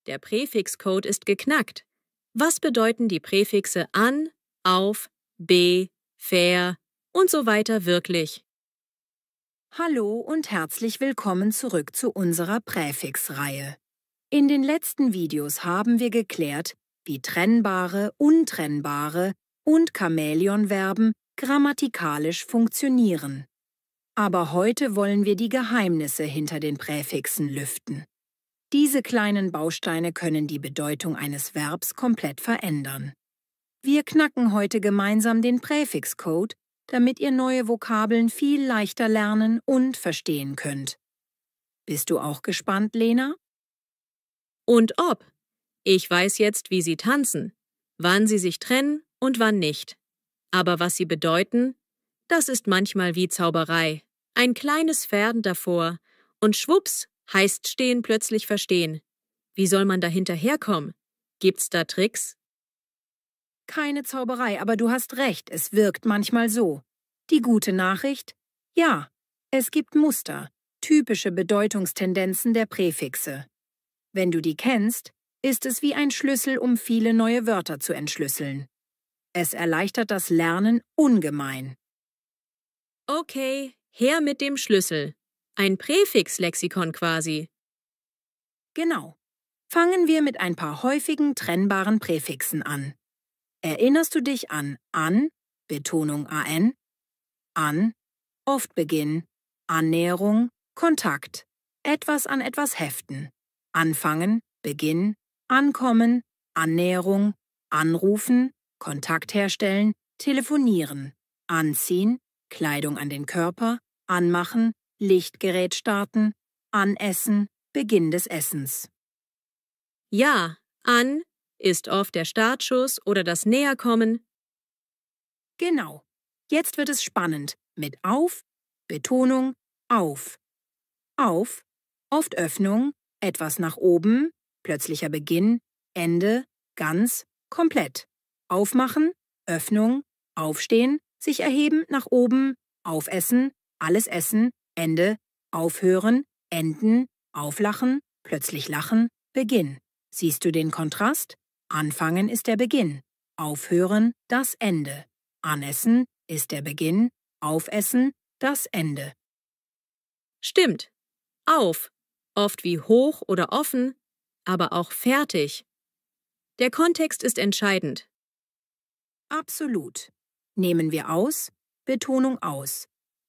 Der Präfixcode ist geknackt. Was bedeuten die Präfixe an, auf, be, ver und so weiter wirklich? Hallo und herzlich willkommen zurück zu unserer Präfixreihe. In den letzten Videos haben wir geklärt, wie trennbare, untrennbare und Chamäleonverben grammatikalisch funktionieren. Aber heute wollen wir die Geheimnisse hinter den Präfixen lüften. Diese kleinen Bausteine können die Bedeutung eines Verbs komplett verändern. Wir knacken heute gemeinsam den Präfixcode, damit ihr neue Vokabeln viel leichter lernen und verstehen könnt. Bist du auch gespannt, Lena? Und ob. Ich weiß jetzt, wie sie tanzen, wann sie sich trennen und wann nicht. Aber was sie bedeuten, das ist manchmal wie Zauberei. Ein kleines Pferden davor und schwupps heißt stehen plötzlich verstehen. Wie soll man da hinterherkommen? Gibt's da Tricks? Keine Zauberei, aber du hast recht, es wirkt manchmal so. Die gute Nachricht? Ja, es gibt Muster, typische Bedeutungstendenzen der Präfixe. Wenn du die kennst, ist es wie ein Schlüssel, um viele neue Wörter zu entschlüsseln. Es erleichtert das Lernen ungemein. Okay, her mit dem Schlüssel. Ein Präfixlexikon quasi. Genau. Fangen wir mit ein paar häufigen trennbaren Präfixen an. Erinnerst du dich an, Betonung an, oft Beginn, Annäherung, Kontakt, etwas an etwas heften, anfangen, Beginn, ankommen, Annäherung, anrufen, Kontakt herstellen, telefonieren, anziehen, Kleidung an den Körper, anmachen, Lichtgerät starten, anessen, Beginn des Essens. Ja, an ist oft der Startschuss oder das Näherkommen. Genau. Jetzt wird es spannend mit auf, Betonung, auf. Auf, oft Öffnung, etwas nach oben, plötzlicher Beginn, Ende, ganz, komplett. Aufmachen, Öffnung, aufstehen, sich erheben, nach oben, aufessen, alles essen, Ende, aufhören, enden, auflachen, plötzlich lachen, Beginn. Siehst du den Kontrast? Anfangen ist der Beginn, aufhören das Ende. Anessen ist der Beginn, aufessen das Ende. Stimmt. Auf, oft wie hoch oder offen, aber auch fertig. Der Kontext ist entscheidend. Absolut. Nehmen wir aus, Betonung aus.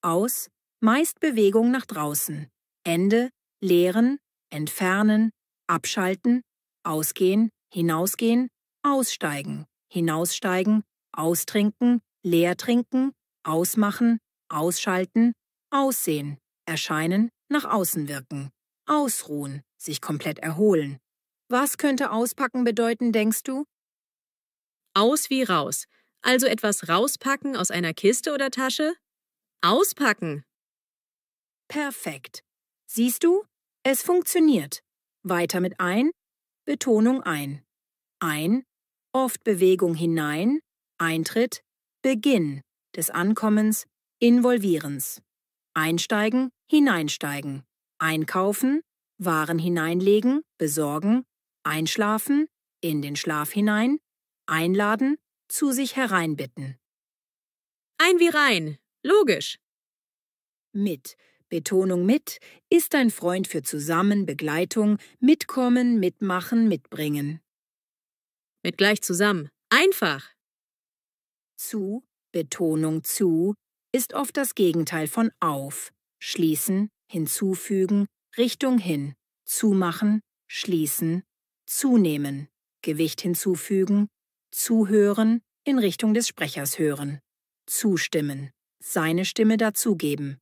Aus, meist Bewegung nach draußen. Ende, leeren, entfernen, abschalten, ausgehen, hinausgehen, aussteigen, hinaussteigen, austrinken, leer trinken, ausmachen, ausschalten, aussehen, erscheinen, nach außen wirken, ausruhen, sich komplett erholen. Was könnte auspacken bedeuten, denkst du? Aus wie raus. Also etwas rauspacken aus einer Kiste oder Tasche? Auspacken. Perfekt. Siehst du? Es funktioniert. Weiter mit ein, Betonung ein. Ein, oft Bewegung hinein, Eintritt, Beginn des Ankommens, Involvierens. Einsteigen, hineinsteigen. Einkaufen, Waren hineinlegen, besorgen. Einschlafen, in den Schlaf hinein. Einladen, zu sich hereinbitten. Ein wie rein. Logisch. Mit, Betonung mit, ist ein Freund für zusammen, Begleitung, mitkommen, mitmachen, mitbringen. Mit gleich zusammen. Einfach. Zu, Betonung zu, ist oft das Gegenteil von auf. Schließen, hinzufügen, Richtung hin. Zumachen, schließen, zunehmen. Gewicht hinzufügen. Zuhören, in Richtung des Sprechers hören. Zustimmen, seine Stimme dazugeben.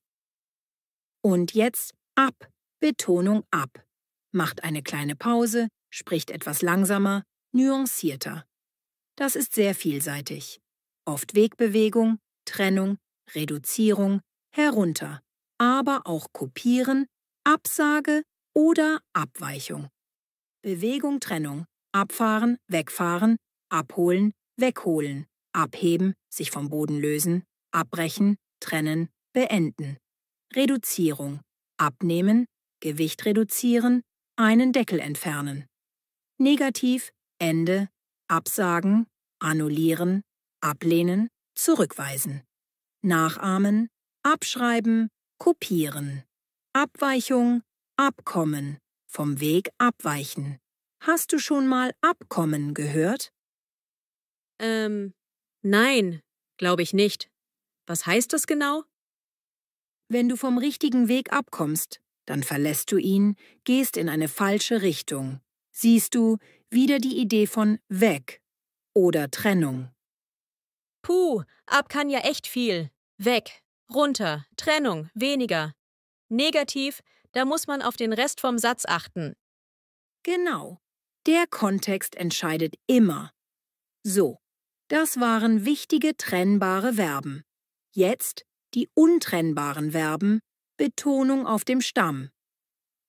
Und jetzt ab, Betonung ab. Macht eine kleine Pause, spricht etwas langsamer, nuancierter. Das ist sehr vielseitig. Oft Wegbewegung, Trennung, Reduzierung, herunter, aber auch kopieren, Absage oder Abweichung. Bewegung, Trennung, abfahren, wegfahren, abholen, wegholen, abheben, sich vom Boden lösen, abbrechen, trennen, beenden. Reduzierung, abnehmen, Gewicht reduzieren, einen Deckel entfernen. Negativ, Ende, absagen, annullieren, ablehnen, zurückweisen. Nachahmen, abschreiben, kopieren. Abweichung, abkommen, vom Weg abweichen. Hast du schon mal abkommen gehört? Nein, glaube ich nicht. Was heißt das genau? Wenn du vom richtigen Weg abkommst, dann verlässt du ihn, gehst in eine falsche Richtung. Siehst du wieder die Idee von weg oder Trennung. Puh, ab kann ja echt viel. Weg, runter, Trennung, weniger. Negativ, da muss man auf den Rest vom Satz achten. Genau. Der Kontext entscheidet immer. So, das waren wichtige trennbare Verben. Jetzt die untrennbaren Verben, Betonung auf dem Stamm.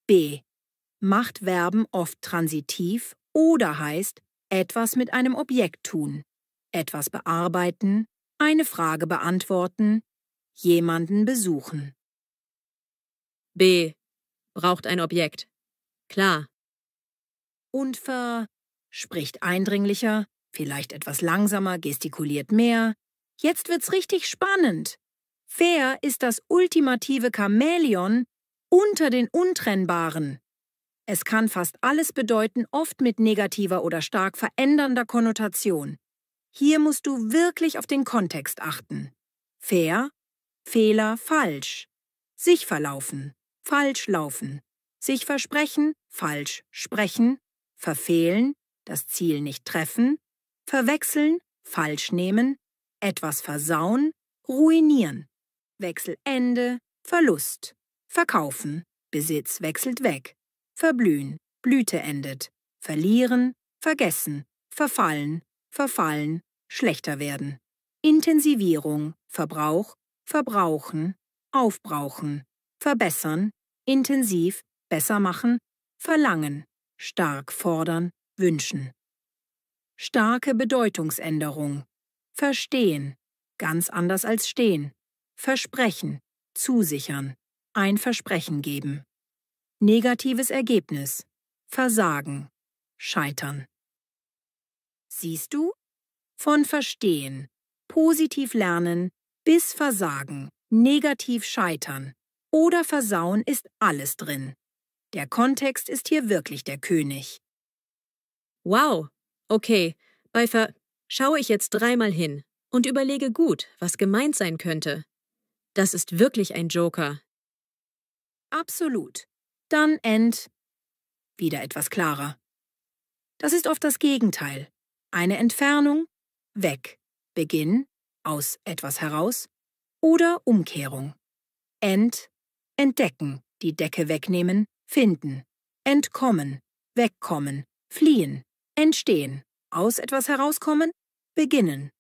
B. Macht Verben oft transitiv oder heißt etwas mit einem Objekt tun, etwas bearbeiten, eine Frage beantworten, jemanden besuchen. B. Braucht ein Objekt. Klar. Und spricht eindringlicher, vielleicht etwas langsamer, gestikuliert mehr. Jetzt wird's richtig spannend. Wer ist das ultimative Chamäleon unter den Untrennbaren? Es kann fast alles bedeuten, oft mit negativer oder stark verändernder Konnotation. Hier musst du wirklich auf den Kontext achten. Fair, Fehler, falsch. Sich verlaufen, falsch laufen. Sich versprechen, falsch sprechen. Verfehlen, das Ziel nicht treffen. Verwechseln, falsch nehmen. Etwas versauen, ruinieren. Wechselende, Verlust. Verkaufen, Besitz wechselt weg. Verblühen, Blüte endet. Verlieren, vergessen. Verfallen, verfallen, schlechter werden. Intensivierung, Verbrauch, verbrauchen, aufbrauchen. Verbessern, intensiv, besser machen. Verlangen, stark fordern, wünschen. Starke Bedeutungsänderung. Verstehen, ganz anders als stehen. Versprechen, zusichern, ein Versprechen geben. Negatives Ergebnis, Versagen, scheitern. Siehst du? Von Verstehen, positiv lernen, bis Versagen, negativ scheitern oder versauen ist alles drin. Der Kontext ist hier wirklich der König. Wow. Okay, schaue ich jetzt dreimal hin und überlege gut, was gemeint sein könnte. Das ist wirklich ein Joker. Absolut. Dann wieder etwas klarer. Das ist oft das Gegenteil. Eine Entfernung, weg. Beginn, aus etwas heraus. Oder Umkehrung. Entdecken, die Decke wegnehmen, finden. Entkommen, wegkommen, fliehen. Entstehen, aus etwas herauskommen, beginnen.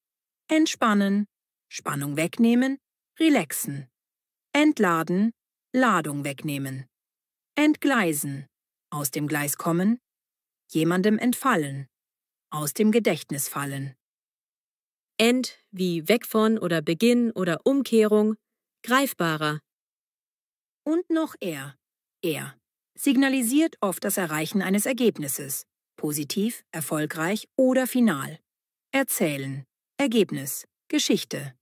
Entspannen, Spannung wegnehmen, relaxen. Entladen, Ladung wegnehmen. Entgleisen, aus dem Gleis kommen. Jemandem entfallen, aus dem Gedächtnis fallen. End wie weg von oder Beginn oder Umkehrung, greifbarer. Und noch er. Signalisiert oft das Erreichen eines Ergebnisses. Positiv, erfolgreich oder final. Erzählen, Ergebnis, Geschichte.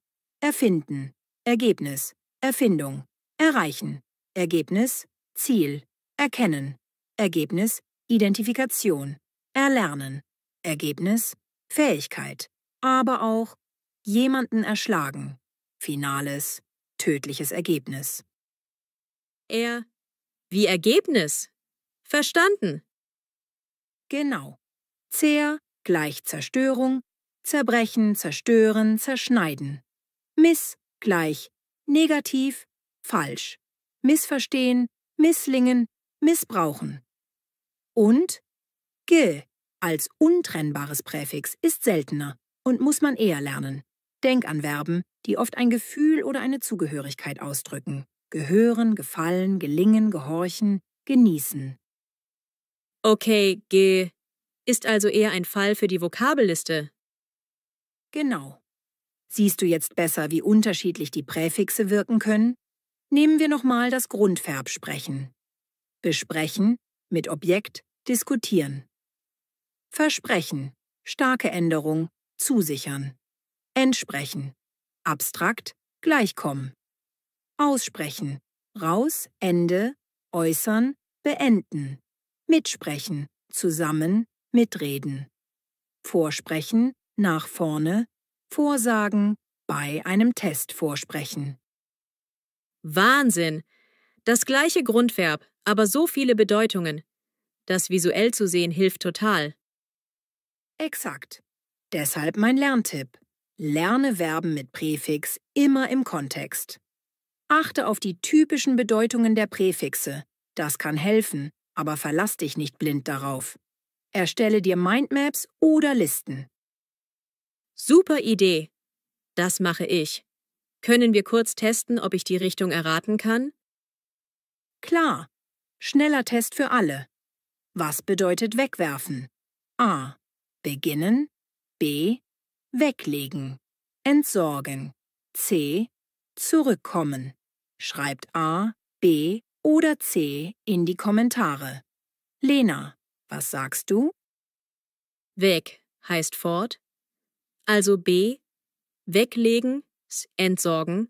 Erfinden, Ergebnis, Erfindung. Erreichen, Ergebnis, Ziel. Erkennen, Ergebnis, Identifikation. Erlernen, Ergebnis, Fähigkeit. Aber auch jemanden erschlagen. Finales, tödliches Ergebnis. Wie Ergebnis. Verstanden. Genau. Gleich Zerstörung, zerbrechen, zerstören, zerschneiden. Gleich negativ, falsch. Missverstehen, misslingen, missbrauchen. Und als untrennbares Präfix ist seltener und muss man eher lernen. Denk an Verben, die oft ein Gefühl oder eine Zugehörigkeit ausdrücken. Gehören, gefallen, gelingen, gehorchen, genießen. Okay, ist also eher ein Fall für die Vokabelliste. Genau. Siehst du jetzt besser, wie unterschiedlich die Präfixe wirken können? Nehmen wir nochmal das Grundverb sprechen. Besprechen, mit Objekt, diskutieren. Versprechen, starke Änderung, zusichern. Entsprechen, abstrakt, gleichkommen. Aussprechen, raus, Ende, äußern, beenden. Mitsprechen, zusammen, mitreden. Vorsprechen, nach vorne, vorsagen, bei einem Test vorsprechen. Wahnsinn! Das gleiche Grundverb, aber so viele Bedeutungen. Das visuell zu sehen hilft total. Exakt. Deshalb mein Lerntipp. Lerne Verben mit Präfix immer im Kontext. Achte auf die typischen Bedeutungen der Präfixe. Das kann helfen, aber verlass dich nicht blind darauf. Erstelle dir Mindmaps oder Listen. Super Idee. Das mache ich. Können wir kurz testen, ob ich die Richtung erraten kann? Klar. Schneller Test für alle. Was bedeutet wegwerfen? A. Beginnen. B. Weglegen. Entsorgen. C. Zurückkommen. Schreibt A, B oder C in die Kommentare. Lena, was sagst du? Weg heißt fort. Also B. Weglegen, entsorgen.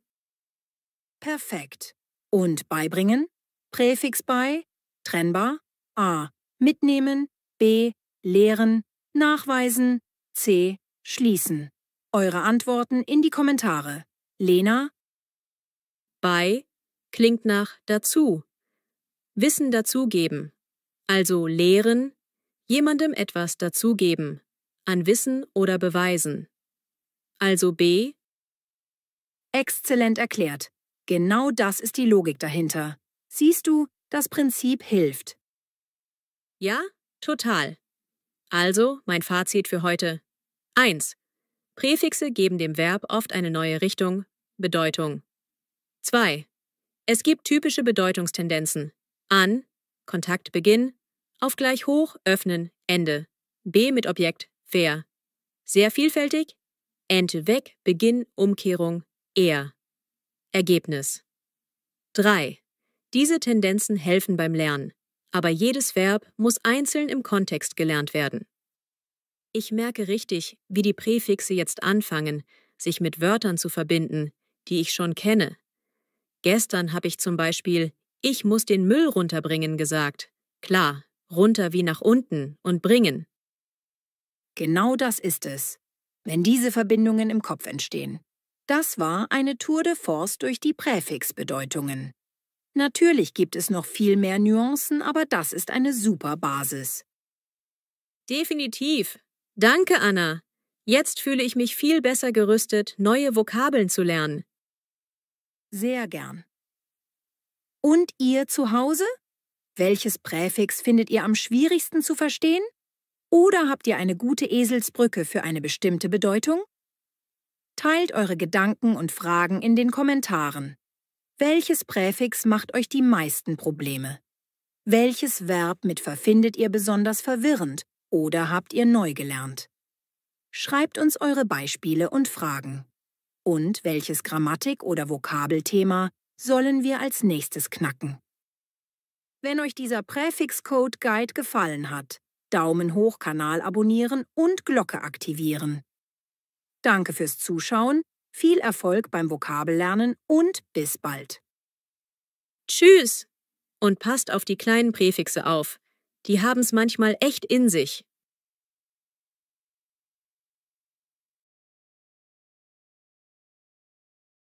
Perfekt. Und beibringen? Präfix bei, trennbar. A. Mitnehmen. B. Lehren. Nachweisen. C. Schließen. Eure Antworten in die Kommentare. Lena? Bei klingt nach dazu. Wissen dazugeben. Also lehren, jemandem etwas dazugeben. An Wissen oder Beweisen. Also B. Exzellent erklärt. Genau das ist die Logik dahinter. Siehst du, das Prinzip hilft. Ja, total. Also mein Fazit für heute. 1. Präfixe geben dem Verb oft eine neue Richtung, Bedeutung. 2. Es gibt typische Bedeutungstendenzen. An, Kontaktbeginn, auf gleich hoch, öffnen, Ende. B mit Objekt, wer. Sehr vielfältig, Ente weg, Beginn, Umkehrung, er. Ergebnis. 3. Diese Tendenzen helfen beim Lernen, aber jedes Verb muss einzeln im Kontext gelernt werden. Ich merke richtig, wie die Präfixe jetzt anfangen, sich mit Wörtern zu verbinden, die ich schon kenne. Gestern habe ich zum Beispiel „Ich muss den Müll runterbringen“ gesagt. Klar, runter wie nach unten und bringen. Genau das ist es, wenn diese Verbindungen im Kopf entstehen. Das war eine Tour de force durch die Präfixbedeutungen. Natürlich gibt es noch viel mehr Nuancen, aber das ist eine super Basis. Definitiv. Danke, Anna. Jetzt fühle ich mich viel besser gerüstet, neue Vokabeln zu lernen. Sehr gern. Und ihr zu Hause? Welches Präfix findet ihr am schwierigsten zu verstehen? Oder habt ihr eine gute Eselsbrücke für eine bestimmte Bedeutung? Teilt eure Gedanken und Fragen in den Kommentaren. Welches Präfix macht euch die meisten Probleme? Welches Verb mit verfindet ihr besonders verwirrend oder habt ihr neu gelernt? Schreibt uns eure Beispiele und Fragen. Und welches Grammatik- oder Vokabelthema sollen wir als nächstes knacken? Wenn euch dieser Präfix-Code-Guide gefallen hat, Daumen hoch, Kanal abonnieren und Glocke aktivieren. Danke fürs Zuschauen, viel Erfolg beim Vokabellernen und bis bald. Tschüss! Und passt auf die kleinen Präfixe auf. Die haben's manchmal echt in sich.